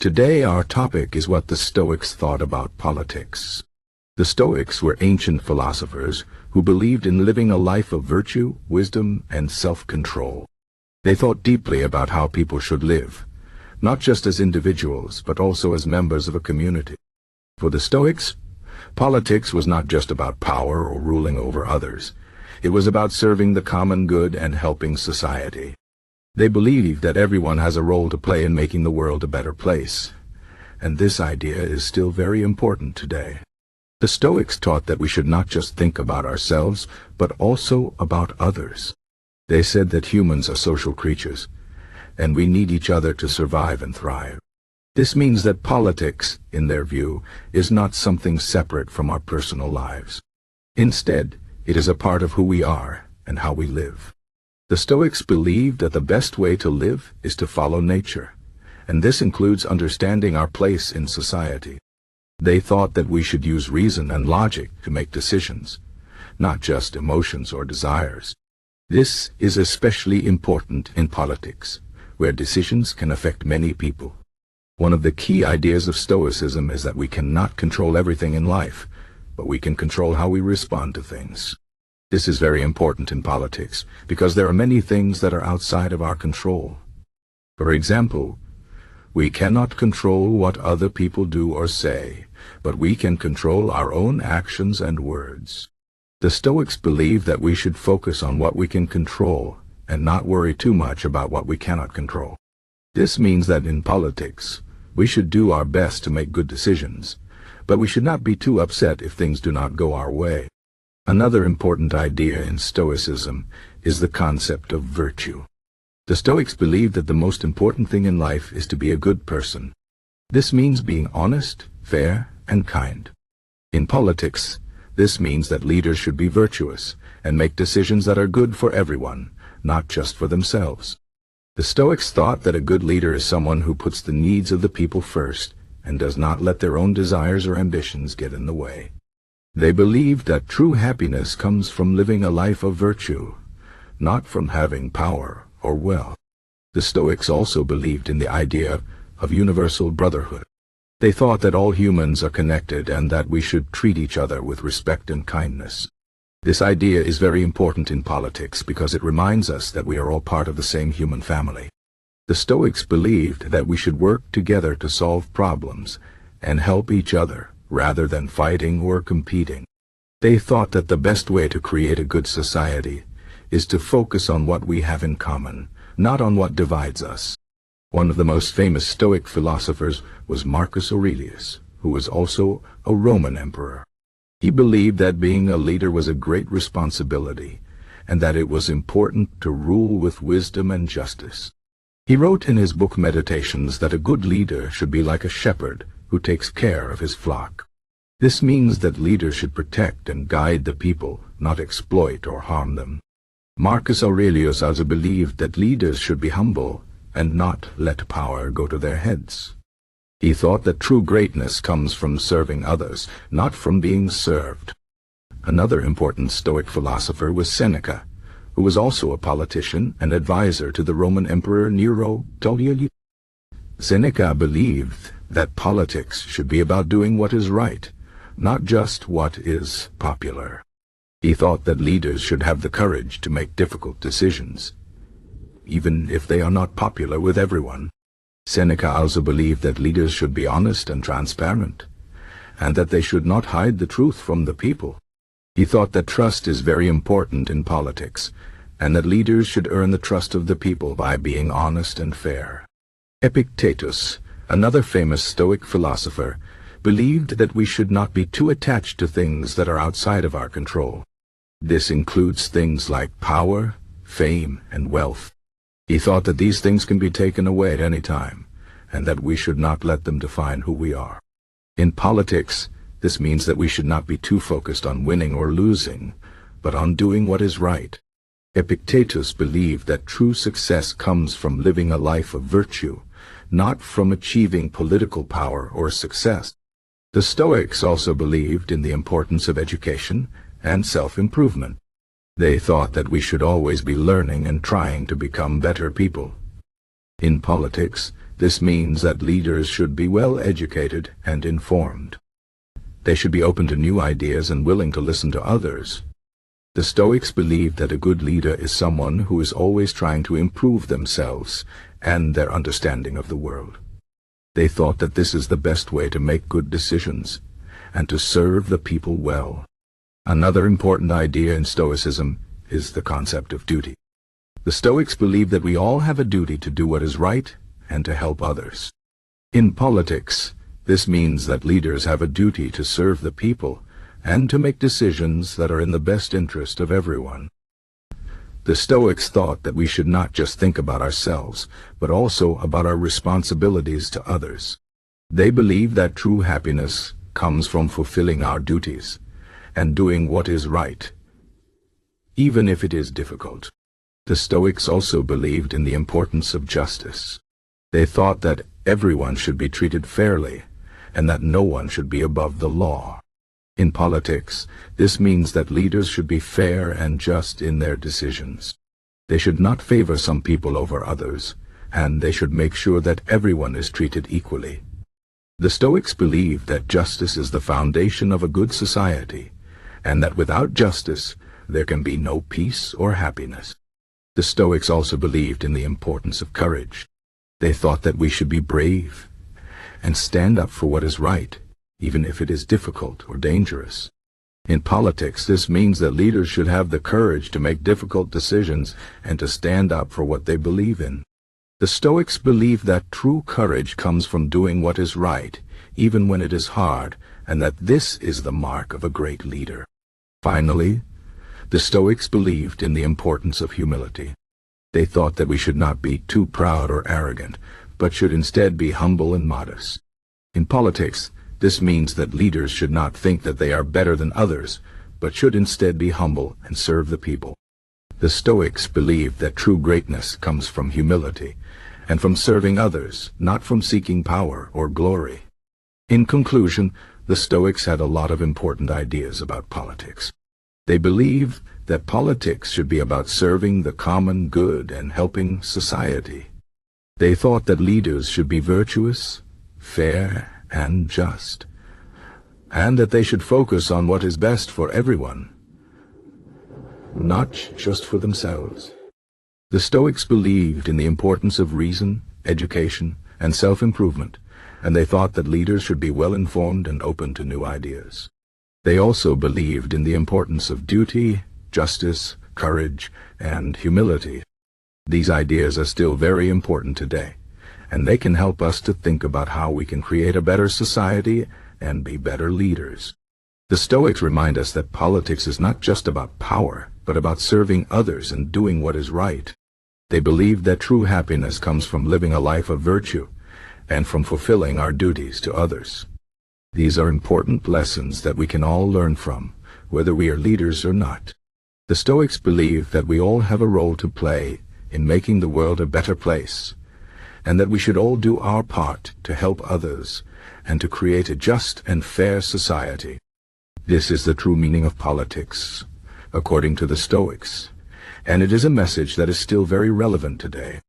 Today our topic is what the Stoics thought about politics. The Stoics were ancient philosophers who believed in living a life of virtue, wisdom, and self-control. They thought deeply about how people should live, not just as individuals, but also as members of a community. For the Stoics, politics was not just about power or ruling over others. It was about serving the common good and helping society. They believed that everyone has a role to play in making the world a better place. And this idea is still very important today. The Stoics taught that we should not just think about ourselves, but also about others. They said that humans are social creatures, and we need each other to survive and thrive. This means that politics, in their view, is not something separate from our personal lives. Instead, it is a part of who we are and how we live. The Stoics believed that the best way to live is to follow nature, and this includes understanding our place in society. They thought that we should use reason and logic to make decisions, not just emotions or desires. This is especially important in politics, where decisions can affect many people. One of the key ideas of Stoicism is that we cannot control everything in life, but we can control how we respond to things. This is very important in politics, because there are many things that are outside of our control. For example, we cannot control what other people do or say, but we can control our own actions and words. The Stoics believe that we should focus on what we can control and not worry too much about what we cannot control. This means that in politics, we should do our best to make good decisions, but we should not be too upset if things do not go our way. Another important idea in Stoicism is the concept of virtue. The Stoics believe that the most important thing in life is to be a good person. This means being honest, fair, and kind. In politics, this means that leaders should be virtuous and make decisions that are good for everyone, not just for themselves. The Stoics thought that a good leader is someone who puts the needs of the people first and does not let their own desires or ambitions get in the way. They believed that true happiness comes from living a life of virtue, not from having power or wealth. The Stoics also believed in the idea of universal brotherhood. They thought that all humans are connected and that we should treat each other with respect and kindness. This idea is very important in politics because it reminds us that we are all part of the same human family. The Stoics believed that we should work together to solve problems and help each other, rather than fighting or competing. They thought that the best way to create a good society is to focus on what we have in common, not on what divides us. One of the most famous Stoic philosophers was Marcus Aurelius, who was also a Roman emperor. He believed that being a leader was a great responsibility, and that it was important to rule with wisdom and justice. He wrote in his book Meditations that a good leader should be like a shepherd who takes care of his flock. This means that leaders should protect and guide the people, not exploit or harm them. Marcus Aurelius also believed that leaders should be humble and not let power go to their heads. He thought that true greatness comes from serving others, not from being served. Another important Stoic philosopher was Seneca, who was also a politician and advisor to the Roman Emperor Nero. Seneca believed that politics should be about doing what is right, not just what is popular. He thought that leaders should have the courage to make difficult decisions, even if they are not popular with everyone. Seneca also believed that leaders should be honest and transparent, and that they should not hide the truth from the people. He thought that trust is very important in politics, and that leaders should earn the trust of the people by being honest and fair. Epictetus, another famous Stoic philosopher, believed that we should not be too attached to things that are outside of our control. This includes things like power, fame, and wealth. He thought that these things can be taken away at any time, and that we should not let them define who we are. In politics, this means that we should not be too focused on winning or losing, but on doing what is right. Epictetus believed that true success comes from living a life of virtue, not from achieving political power or success. The Stoics also believed in the importance of education and self-improvement. They thought that we should always be learning and trying to become better people. In politics, This means that leaders should be well educated and informed. They should be open to new ideas and willing to listen to others. The Stoics believed that a good leader is someone who is always trying to improve themselves and their understanding of the world. They thought that this is the best way to make good decisions and to serve the people well. Another important idea in Stoicism is the concept of duty. The Stoics believe that we all have a duty to do what is right and to help others. In politics, this means that leaders have a duty to serve the people and to make decisions that are in the best interest of everyone. The Stoics thought that we should not just think about ourselves, but also about our responsibilities to others. They believed that true happiness comes from fulfilling our duties and doing what is right, even if it is difficult. The Stoics also believed in the importance of justice. They thought that everyone should be treated fairly and that no one should be above the law. In politics, this means that leaders should be fair and just in their decisions. They should not favor some people over others, and they should make sure that everyone is treated equally. The Stoics believed that justice is the foundation of a good society, and that without justice, there can be no peace or happiness. The Stoics also believed in the importance of courage. They thought that we should be brave and stand up for what is right, even if it is difficult or dangerous. In politics, this means that leaders should have the courage to make difficult decisions and to stand up for what they believe in. The Stoics believe that true courage comes from doing what is right, even when it is hard, and that this is the mark of a great leader. Finally, the Stoics believed in the importance of humility. They thought that we should not be too proud or arrogant, but should instead be humble and modest. In politics, this means that leaders should not think that they are better than others, but should instead be humble and serve the people. The Stoics believed that true greatness comes from humility and from serving others, not from seeking power or glory. In conclusion, the Stoics had a lot of important ideas about politics. They believed that politics should be about serving the common good and helping society. They thought that leaders should be virtuous, fair, and just, and that they should focus on what is best for everyone, not just for themselves. The Stoics believed in the importance of reason, education, and self-improvement, and they thought that leaders should be well-informed and open to new ideas. They also believed in the importance of duty, justice, courage, and humility. These ideas are still very important today, and they can help us to think about how we can create a better society and be better leaders. The Stoics remind us that politics is not just about power, but about serving others and doing what is right. They believe that true happiness comes from living a life of virtue and from fulfilling our duties to others. These are important lessons that we can all learn from, whether we are leaders or not. The Stoics believe that we all have a role to play in making the world a better place, and that we should all do our part to help others and to create a just and fair society. This is the true meaning of politics, according to the Stoics, and it is a message that is still very relevant today.